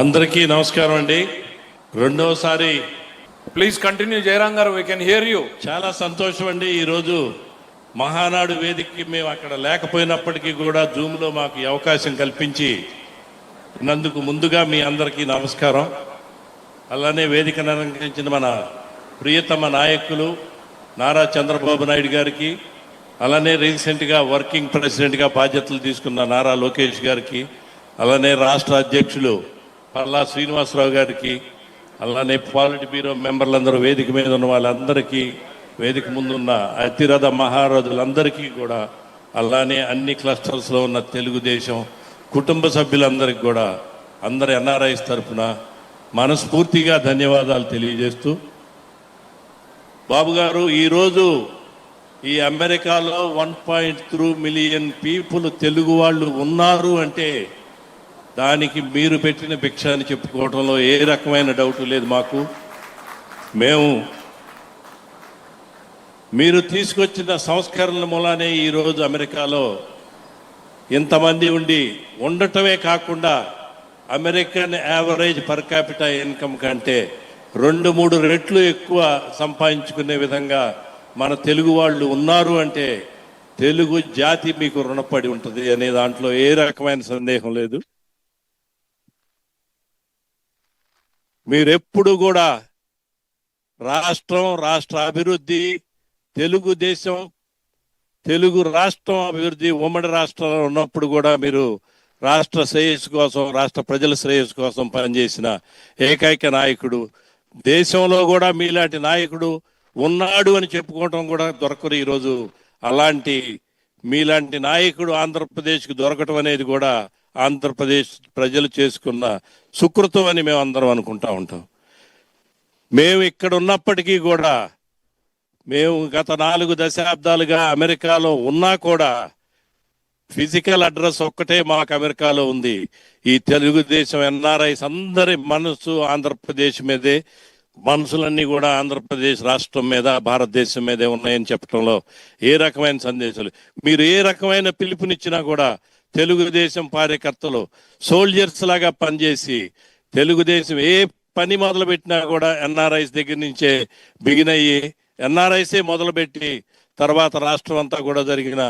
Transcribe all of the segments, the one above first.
అందరికీ నమస్కారం అండి. రెండోసారి ప్లీజ్ కంటిన్యూ జయరాం గారు, వీ కెన్ హియర్ యూ. చాలా సంతోషం అండి. ఈరోజు మహానాడు వేదికకి మేము అక్కడ లేకపోయినప్పటికీ కూడా జూమ్లో మాకు ఈ అవకాశం కల్పించి నందుకు ముందుగా మీ అందరికీ నమస్కారం. అలానే వేదికను అలంకరించిన మన ప్రియతమ నాయకులు నారా చంద్రబాబు నాయుడు గారికి, అలానే రీసెంట్గా వర్కింగ్ ప్రెసిడెంట్గా బాధ్యతలు తీసుకున్న నారా లోకేష్ గారికి, అలానే రాష్ట్ర అధ్యక్షులు పల్లా శ్రీనివాసరావు గారికి, అలానే పాలిట్ బ్యూరో మెంబర్లందరూ, వేదిక మీద ఉన్న వాళ్ళందరికీ, వేదిక ముందున్న అతిరథ మహారాజులందరికీ కూడా, అలానే అన్ని క్లస్టర్స్లో ఉన్న తెలుగుదేశం కుటుంబ సభ్యులందరికీ కూడా అందరి ఎన్ఆర్ఐస్ తరఫున మనస్ఫూర్తిగా ధన్యవాదాలు తెలియజేస్తూ, బాబు గారు ఈరోజు ఈ అమెరికాలో 1.3 మిలియన్ పీపుల్ తెలుగు వాళ్ళు ఉన్నారు అంటే దానికి మీరు పెట్టిన భిక్ష అని చెప్పుకోవడంలో ఏ రకమైన డౌట్ లేదు మాకు. మీరు తీసుకొచ్చిన సంస్కరణల మూలానే ఈరోజు అమెరికాలో ఇంతమంది ఉండటమే కాకుండా American average per capital income కంటే 2-3 రెట్లు ఎక్కువ సంపాదించుకునే విధంగా మన తెలుగు వాళ్ళు ఉన్నారు అంటే తెలుగు జాతి మీకు రుణపడి ఉంటుంది అనే దాంట్లో ఏ రకమైన సందేహం లేదు. మీరెప్పుడు కూడా రాష్ట్ర అభివృద్ధి, తెలుగుదేశం, తెలుగు రాష్ట్రం అభివృద్ధి ఉమ్మడి రాష్ట్రంలో ఉన్నప్పుడు కూడా మీరు రాష్ట్ర శ్రేయస్సు కోసం, రాష్ట్ర ప్రజల శ్రేయస్సు కోసం పనిచేసిన ఏకైక నాయకుడు. దేశంలో కూడా మీలాంటి నాయకుడు ఉన్నాడు అని చెప్పుకోవటం కూడా దొరకరు ఈరోజు. అలాంటి మీలాంటి నాయకుడు ఆంధ్రప్రదేశ్కి దొరకటం అనేది కూడా ఆంధ్రప్రదేశ్ ప్రజలు చేసుకున్న సుకృతం అని మేము అందరం అనుకుంటా ఉంటాం. మేము ఇక్కడ ఉన్నప్పటికీ కూడా, మేము గత 4 దశాబ్దాలుగా అమెరికాలో ఉన్నా కూడా ఫిజికల్ అడ్రస్ ఒక్కటే మాకు అమెరికాలో ఉంది. ఈ తెలుగుదేశం ఎన్ఆర్ఐస్ అందరి మనసు ఆంధ్రప్రదేశ్ మీదే, మనసులన్నీ కూడా ఆంధ్రప్రదేశ్ రాష్ట్రం మీద, భారతదేశం మీదే ఉన్నాయని చెప్పడంలో ఏ రకమైన సందేశాలు, మీరు ఏ రకమైన పిలుపునిచ్చినా కూడా తెలుగుదేశం కార్యకర్తలు సోల్జర్స్ లాగా పనిచేసి, తెలుగుదేశం ఏ పని మొదలుపెట్టినా కూడా ఎన్ఆర్ఐస్ దగ్గర నుంచే బిగిన్ అయ్యి, ఎన్ఆర్ఐసే మొదలుపెట్టి తర్వాత రాష్ట్రం అంతా కూడా జరిగిన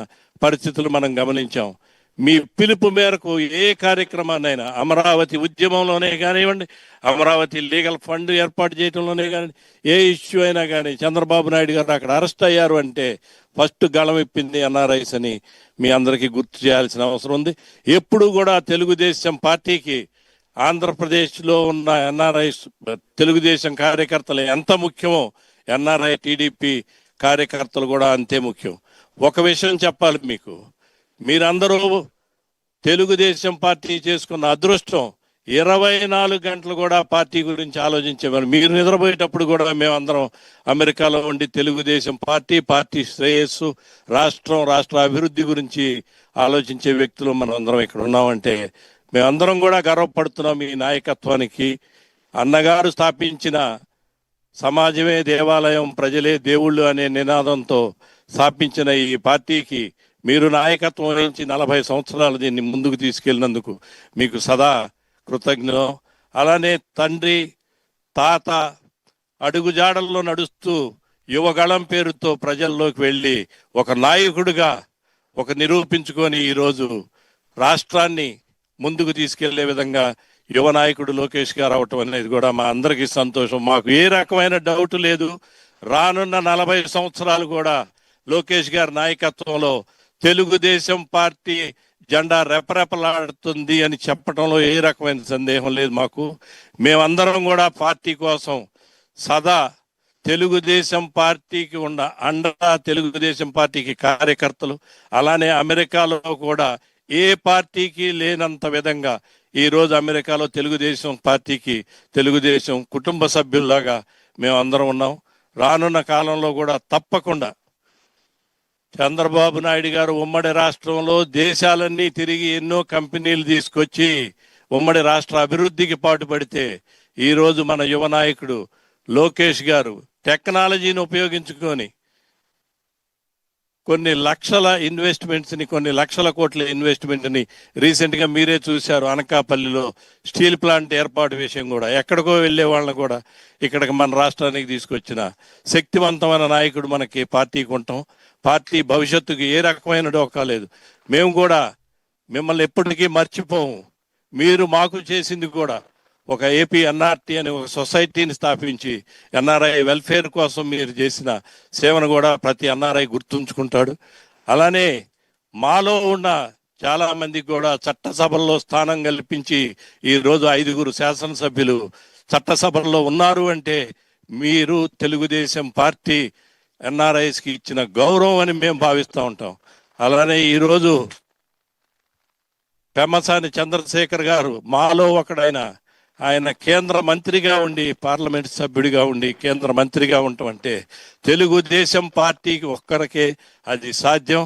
పరిస్థితులు మనం గమనించాం. మీ పిలుపు మేరకు ఏ కార్యక్రమాన్నైనా, అమరావతి ఉద్యమంలోనే కానివ్వండి, అమరావతి లీగల్ ఫండ్ ఏర్పాటు చేయడంలోనే కానీ, ఏ ఇష్యూ అయినా కానీ చంద్రబాబు నాయుడు గారు అక్కడ అరెస్ట్ అయ్యారు అంటే ఫస్ట్ గళం ఇప్పింది ఎన్ఆర్ఐస్ అని మీ అందరికీ గుర్తు చేయాల్సిన అవసరం ఉంది. ఎప్పుడు కూడా తెలుగుదేశం పార్టీకి ఆంధ్రప్రదేశ్లో ఉన్న ఎన్ఆర్ఐస్, తెలుగుదేశం కార్యకర్తలు ఎంత ముఖ్యమో ఎన్ఆర్ఐ టీడీపీ కార్యకర్తలు కూడా అంతే ముఖ్యం. ఒక విషయం చెప్పాలి మీకు, మీరందరూ తెలుగుదేశం పార్టీ చేసుకున్న అదృష్టం 24 గంటలు కూడా పార్టీ గురించి ఆలోచించేవారు. మీరు నిద్రపోయేటప్పుడు కూడా మేమందరం అమెరికాలో ఉండి తెలుగుదేశం పార్టీ శ్రేయస్సు, రాష్ట్ర అభివృద్ధి గురించి ఆలోచించే వ్యక్తులు మనం అందరం ఇక్కడ ఉన్నామంటే మేమందరం కూడా గర్వపడుతున్నాం. ఈ నాయకత్వానికి, అన్నగారు స్థాపించిన సమాజమే దేవాలయం, ప్రజలే దేవుళ్ళు అనే నినాదంతో స్థాపించిన ఈ పార్టీకి మీరు నాయకత్వం వహించి 40 సంవత్సరాలు దీన్ని ముందుకు తీసుకెళ్ళినందుకు మీకు సదా కృతజ్ఞం. అలానే తండ్రి, తాత అడుగుజాడల్లో నడుస్తూ యువగళం పేరుతో ప్రజల్లోకి వెళ్ళి ఒక నాయకుడిగా నిరూపించుకొని ఈరోజు రాష్ట్రాన్ని ముందుకు తీసుకెళ్లే విధంగా యువ నాయకుడు లోకేష్ గారు అవటం అనేది కూడా మా అందరికీ సంతోషం. మాకు ఏ రకమైన డౌట్ లేదు. రానున్న 40 సంవత్సరాలు కూడా లోకేష్ గారి నాయకత్వంలో తెలుగుదేశం పార్టీ జెండా రెపరెపలాడుతుంది అని చెప్పడంలో ఏ రకమైన సందేహం లేదు మాకు. మేమందరం కూడా పార్టీ కోసం సదా తెలుగుదేశం పార్టీకి ఉన్న అండగా, తెలుగుదేశం పార్టీకి కార్యకర్తలు, అలానే అమెరికాలో కూడా ఏ పార్టీకి లేనంత విధంగా ఈరోజు అమెరికాలో తెలుగుదేశం పార్టీకి, తెలుగుదేశం కుటుంబ సభ్యుల్లాగా మేమందరం ఉన్నాం. రానున్న కాలంలో కూడా తప్పకుండా చంద్రబాబు నాయుడు గారు ఉమ్మడి రాష్ట్రంలో దేశాలన్నీ తిరిగి ఎన్నో కంపెనీలు తీసుకొచ్చి ఉమ్మడి రాష్ట్ర అభివృద్ధికి పాటుపడితే ఈరోజు మన యువ నాయకుడు లోకేష్ గారు టెక్నాలజీని ఉపయోగించుకొని కొన్ని లక్షల ఇన్వెస్ట్మెంట్స్ని, కొన్ని లక్షల కోట్ల ఇన్వెస్ట్మెంట్ని రీసెంట్గా మీరే చూశారు. అనకాపల్లిలో స్టీల్ ప్లాంట్ ఏర్పాటు విషయం కూడా ఎక్కడికో వెళ్ళే వాళ్ళని కూడా ఇక్కడికి మన రాష్ట్రానికి తీసుకొచ్చిన శక్తివంతమైన నాయకుడు మనకి పార్టీకి ఉంటాం. పార్టీ భవిష్యత్తుకి ఏ రకమైన డోకా లేదు. మేము కూడా మిమ్మల్ని ఎప్పటికీ మర్చిపోము. మీరు మాకు చేసింది కూడా ఒక ఏపీ ఎన్ఆర్టీ అనే ఒక సొసైటీని స్థాపించి ఎన్ఆర్ఐ వెల్ఫేర్ కోసం మీరు చేసిన సేవను కూడా ప్రతి ఎన్ఆర్ఐ గుర్తుంచుకుంటాడు. అలానే మాలో ఉన్న చాలా మందికి కూడా చట్టసభల్లో స్థానం కల్పించి ఈరోజు 5 శాసనసభ్యులు చట్టసభల్లో ఉన్నారు అంటే మీరు తెలుగుదేశం పార్టీ ఎన్ఆర్ఐస్కి ఇచ్చిన గౌరవం అని మేము భావిస్తూ ఉంటాం. అలానే ఈరోజు పెమ్మసాని చంద్రశేఖర్ గారు మాలో ఒకడైన, ఆయన కేంద్ర మంత్రిగా ఉండి, పార్లమెంట్ సభ్యుడిగా ఉండి కేంద్ర మంత్రిగా ఉండటం అంటే తెలుగుదేశం పార్టీకి ఒక్కరికే అది సాధ్యం.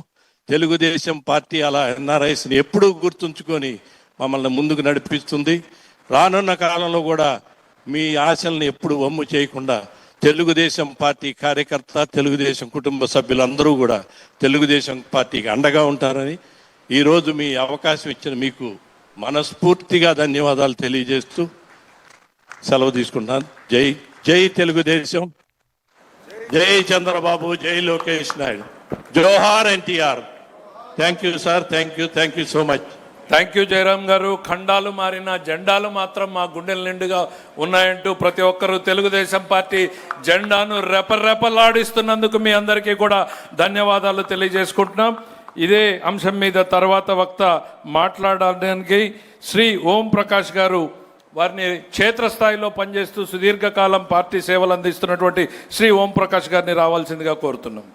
తెలుగుదేశం పార్టీ అలా ఎన్ఆర్ఐస్ని ఎప్పుడూ గుర్తుంచుకొని మమ్మల్ని ముందుకు నడిపిస్తుంది. రానున్న కాలంలో కూడా మీ ఆశల్ని ఎప్పుడు వమ్ము చేయకుండా తెలుగుదేశం పార్టీ కార్యకర్త, తెలుగుదేశం కుటుంబ సభ్యులందరూ కూడా తెలుగుదేశం పార్టీకి అండగా ఉంటారని ఈరోజు మీ అవకాశం ఇచ్చిన మీకు మనస్ఫూర్తిగా ధన్యవాదాలు తెలియజేస్తూ సెలవు తీసుకుంటాను. జై జై తెలుగుదేశం, జై చంద్రబాబు, జై లోకేష్ నాయుడు, జోహార్ NTR. Thank you sir, thank you so much. Thank you Jayaram garu. ఖండాలు మారిన జెండాలు మాత్రం మా గుండెల నిండుగా ఉన్నాయంటూ ప్రతి ఒక్కరూ తెలుగుదేశం పార్టీ జెండాను రెపరెపలాడిస్తున్నందుకు మీ అందరికీ కూడా ధన్యవాదాలు తెలియజేసుకుంటున్నాం. ఇదే అంశం మీద తర్వాత వక్త మాట్లాడడానికి శ్రీ ఓం ప్రకాష్ గారు, వారిని క్షేత్రస్థాయిలో పనిచేస్తూ సుదీర్ఘకాలం పార్టీ సేవలు అందిస్తున్నటువంటి శ్రీ ఓం ప్రకాష్ గారిని రావాల్సిందిగా కోరుతున్నాం.